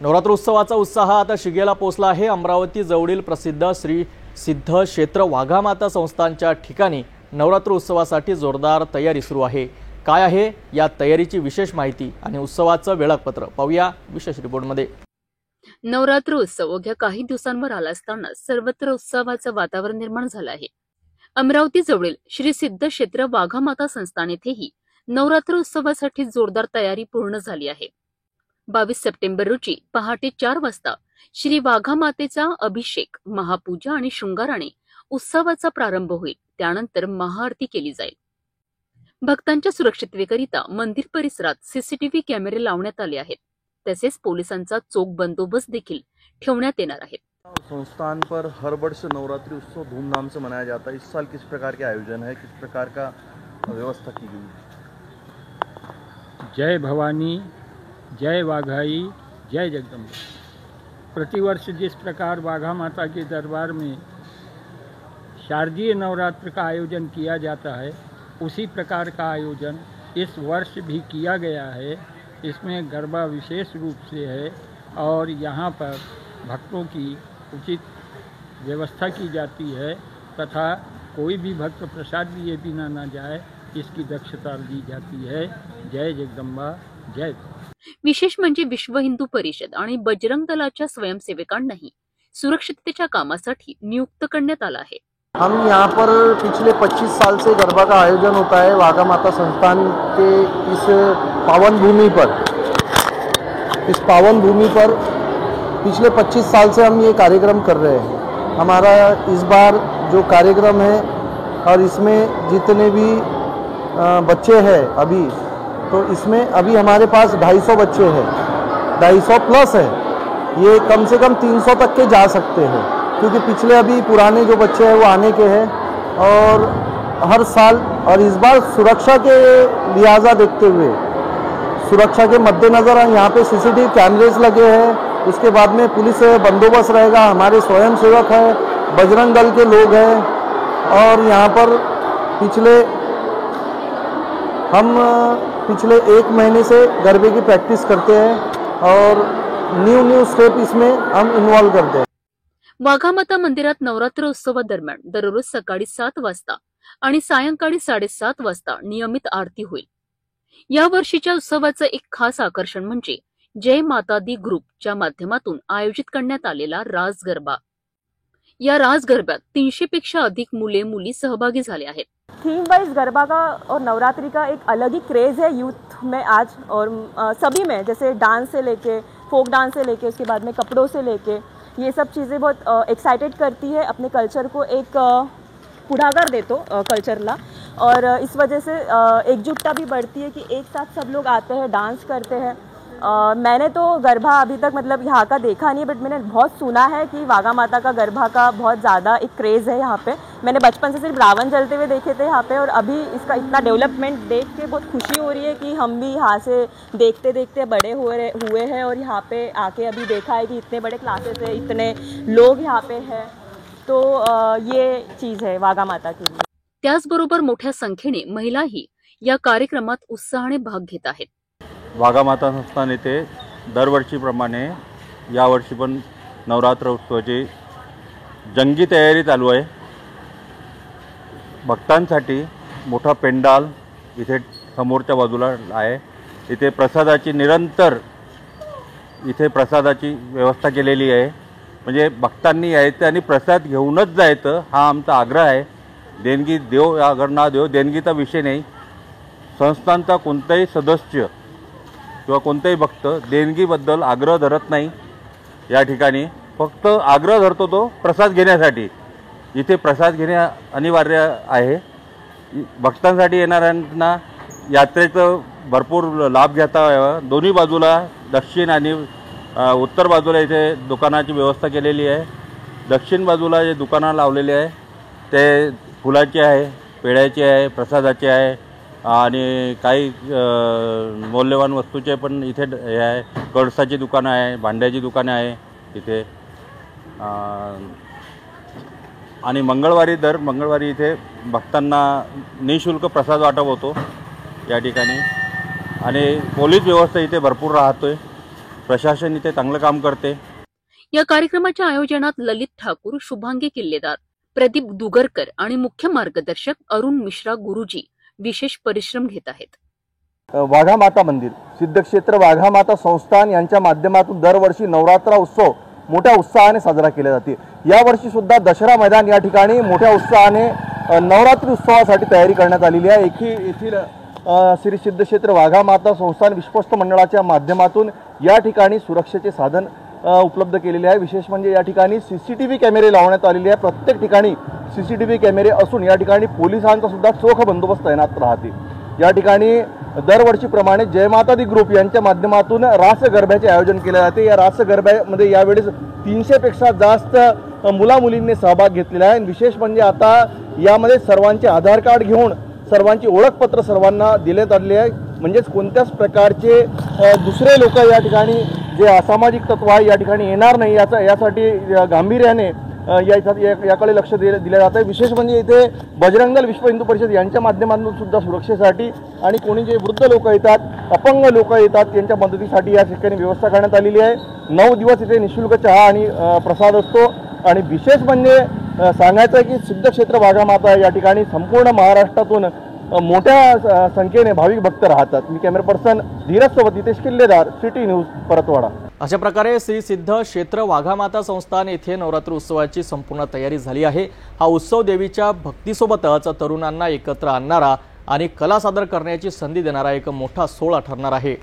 नवरात्रोत्सवाचा उत्साह आता शिगेला पोचला आहे। अमरावती जवळील प्रसिद्ध श्री सिद्ध क्षेत्र वाघामाता संस्थानच्या ठिकाणी नवरात्रोत्सवासाठी जोरदार तयारी सुरू आहे। काय आहे या तयारीची विशेष माहिती आणि उत्सवाचं वेळापत्र पाहूया विशेष रिपोर्टमध्ये। नवरात्रोत्सव अवघ्या काही दिवसांवर आला असताना सर्वत्र उत्सवाचं वातावरण निर्माण झालं आहे। अमरावती जवळील श्री सिद्ध क्षेत्र वाघामाता संस्थान येथेही नवरात्रोत्सवासाठी जोरदार तयारी पूर्ण झाली आहे। 22 सप्टेंबर रोजी पहाटे 4 वाजता श्री वाघामातेचा अभिषेक, महापूजा आणि शृंगाराने उत्सवाचा प्रारंभ होईल। त्यानंतर महाआरती केली जाईल। भक्तांच्या सुरक्षिततेकरिता मंदिर परिसरात सीसीटीव्ही कॅमेरे लावण्यात आले आहेत। तसेच पोलिसांचा चोख बंदोबस्त देखील ठेवण्यात येणार आहे। संस्थान पर हर वर्ष नवरात्रि उत्सव धूमधाम से मनाया जाता है। इस साल किस प्रकार के आयोजन है, किस प्रकार का व्यवस्था की गई? जय भवानी, जय वाघाई, जय जगदम्बा। प्रतिवर्ष जिस प्रकार वाघा माता के दरबार में शारदीय नवरात्र का आयोजन किया जाता है, उसी प्रकार का आयोजन इस वर्ष भी किया गया है। इसमें गरबा विशेष रूप से है और यहाँ पर भक्तों की उचित व्यवस्था की जाती है तथा कोई भी भक्त प्रसाद लिए बिना न जाए, इसकी दक्षता ली जाती है। जय जगदम्बा, जय। विशेष म्हणजे विश्व हिंदू परिषद आणि बजरंग दलाच्या स्वयंसेवकांनाही सुरक्षिततेच्या कामासाठी नियुक्त करण्यात आला आहे। हम यहाँ पर पिछले 25 साल से गरबा का आयोजन होता है वाघा माता संस्थान के इस पावन भूमि पर पिछले 25 साल से हम ये कार्यक्रम कर रहे हैं। हमारा इस बार जो कार्यक्रम है और इसमें जितने भी बच्चे हैं अभी, तो इसमें अभी हमारे पास 250 बच्चे हैं, 250 प्लस है। ये कम से कम 300 तक के जा सकते हैं, क्योंकि पिछले अभी पुराने जो बच्चे हैं वो आने के हैं। और हर साल और इस बार सुरक्षा के लिहाजा देखते हुए, सुरक्षा के मद्देनज़र यहाँ पे सीसीटीवी कैमरेज लगे हैं। उसके बाद में पुलिस बंदोबस्त रहेगा, हमारे स्वयंसेवक हैं, बजरंग दल के लोग हैं। और यहाँ पर पिछले 1 महीने से गरबे की प्रैक्टिस करते हैं और न्यू स्टेप इसमें हम इन्वॉल्व करते हैं। वाघामाता मंदिरात नवरात्रोत्सवादरम्यान दररोज सकाळी 7 वाजता आणि सायंकाळी 7:30 वाजता नियमित आरती होईल। या वर्षीच्या उत्सवाचं एक खास आकर्षण म्हणजे जय माता दी ग्रुपच्या माध्यमातून आयोजित करण्यात आलेला रास गरबा। या रास गरब्यात 300 पेक्षा अधिक मुले मुली सहभागी झाले आहेत। थीम वाइज गरबा का और नवरात्रि का एक अलग ही क्रेज़ है यूथ में आज, और सभी में, जैसे डांस से लेके, फोक डांस से लेके, उसके बाद में कपड़ों से लेके, ये सब चीज़ें बहुत एक्साइटेड करती है। अपने कल्चर को एक पुढाकार देतो कल्चरला, और इस वजह से एकजुटता भी बढ़ती है कि एक साथ सब लोग आते हैं, डांस करते हैं। मैंने तो गरबा अभी तक मतलब यहाँ का देखा नहीं, बट मैंने बहुत सुना है कि वाघा माता का गरबा का बहुत ज़्यादा एक क्रेज़ है यहाँ पे। मैंने बचपन से सिर्फ रावण जलते हुए देखे थे यहाँ पे, और अभी इसका इतना डेवलपमेंट देख के बहुत खुशी हो रही है कि हम भी यहाँ से देखते देखते बड़े हुए हैं, और यहाँ पे आके अभी देखा है कि इतने बड़े क्लासेस है, इतने लोग यहाँ पे हैं। तो ये चीज़ है वाघा माता के लिए। त्याचबरोबर मोठ्या संख्येने महिलाही या कार्यक्रमात उत्साहाने भाग घेत आहेत। वाघा माता संस्थान येथे दरवर्षीप्रमाणे यावर्षी पण नवरात्र उत्सवाची जंगी तयारी चालू आहे। भक्तांसाठी मोठा पेंडाल इथे समोरच्या बाजूला आहे। इथे प्रसादाची निरंतर प्रसादाची व्यवस्था केलेली आहे। म्हणजे भक्तांनी यायचं आणि प्रसाद घेऊनच जायचं, हा आमचा आग्रह आहे। देणगी देव अगर ना देव, देणगीचा विषय नाही। संस्थांचा कोणताही सदस्य किंवा कोणताही भक्त देणगीबद्दल आग्रह धरत नाही। या ठिकाणी फक्त आग्रह धरतो तो प्रसाद घेण्यासाठी। इथे प्रसाद घेणे अनिवार्य आहे। भक्तांसाठी येणाऱ्यांना यात्रेचं भरपूर लाभ घेता यावा। दोन्ही बाजूला, दक्षिण आणि उत्तर बाजूला इथे दुकानाची व्यवस्था केलेली आहे। दक्षिण बाजूला जे दुकानं लावलेली आहे ते फुलाची आहे, पेढ्याची आहे, प्रसादाची आहे आणि काही मौल्यवान वस्तूचे पण इथे हे आहे। कळसाची दुकानं आहे, भांड्याची दुकानं आहे इथे। आणि मंगळवारी इथे भक्तांना निःशुल्क प्रसाद वाटप होतो या ठिकाणी। आणि पोलीस व्यवस्था इथे भरपूर राहतोय। प्रशासन इथे चांगलं काम करते. या कार्यक्रमाच्या आयोजनात ललित ठाकूर, शुभांगी किल्लेदार, प्रदीप दुगरकर आणि मुख्य मार्गदर्शक अरुण मिश्रा गुरुजी विशेष परिश्रम घेत आहेत. वाघा माता मंदिर, सिद्धक्षेत्र वाघा माता संस्थान यांच्या माध्यमातून दरवर्षी नवरात्र उत्सव मोठ्या उत्साहाने साजरा केला जाते. यावर्षी सुद्धा दशरा मैदान या ठिकाणी मोठ्या उत्साहाने नवरात्री उत्सवासाठी तयारी करण्यात आलेली आहे. येथील श्री सिद्धक्षेत्र वाघा माता संस्थान विश्वस्त मंडळाच्या माध्यमातून या ठिकाणी सुरक्षेचे साधन उपलब्ध केलेले आहे. विशेष म्हणजे या ठिकाणी CCTV कॅमेरे लावण्यात आलेले आहे. प्रत्येक ठिकाणी CCTV कॅमेरे असून या ठिकाणी पोलिसांचा सुद्धा चोख बंदोबस्त तैनात राहते. या ठिकाणी दरवर्षीप्रमाणे जय माता दी ग्रुप यांच्या माध्यमातून रास गरब्याचे आयोजन केले जाते. या रास गरब्यामध्ये यावेळेस 300 पेक्षा जास्त मुलामुलींनी सहभाग घेतलेला आहे. विशेष म्हणजे आता यामध्ये सर्वांचे आधार कार्ड घेऊन सर्वांची ओळखपत्र सर्वांना देण्यात आलेले आहे. म्हणजेच कोणत्याच प्रकारचे दुसरे लोक या ठिकाणी जे असामाजिक तत्व आहे या ठिकाणी येणार नाही यासाठी गांभीर्याने याकडे लक्ष दिलं जात आहे. विशेष म्हणजे इथे बजरंग दल विश्व हिंदू परिषद यांच्या माध्यमातून सुद्धा सुरक्षेसाठी आणि कोणी जे वृद्ध लोक येतात, अपंग लोक येतात यांच्या मदतीसाठी या ठिकाणी व्यवस्था करण्यात आलेली आहे. 9 दिवस इथे निःशुल्क चहा आणि प्रसाद असतो. आणि विशेष म्हणजे सांगायचं आहे की सिद्धक्षेत्र वाघा माता या ठिकाणी संपूर्ण महाराष्ट्रातून मोठ्या संख्येने भाविक भक्त राहतात. मी कॅमेरा पर्सन धीरज सोबत हितेश किल्लेदार, सिटी न्यूज, परतवाडा. अशा प्रकारे श्री सिद्ध क्षेत्र वाघामाता संस्थान येथे नवरात्र उत्सवाची संपूर्ण तयारी झाली आहे. हा उत्सव देवीच्या भक्तीसोबतच तरुणांना एकत्र आणणारा आणि कला सादर करण्याची संधी देणारा एक मोठा सोहळा ठरणार आहे.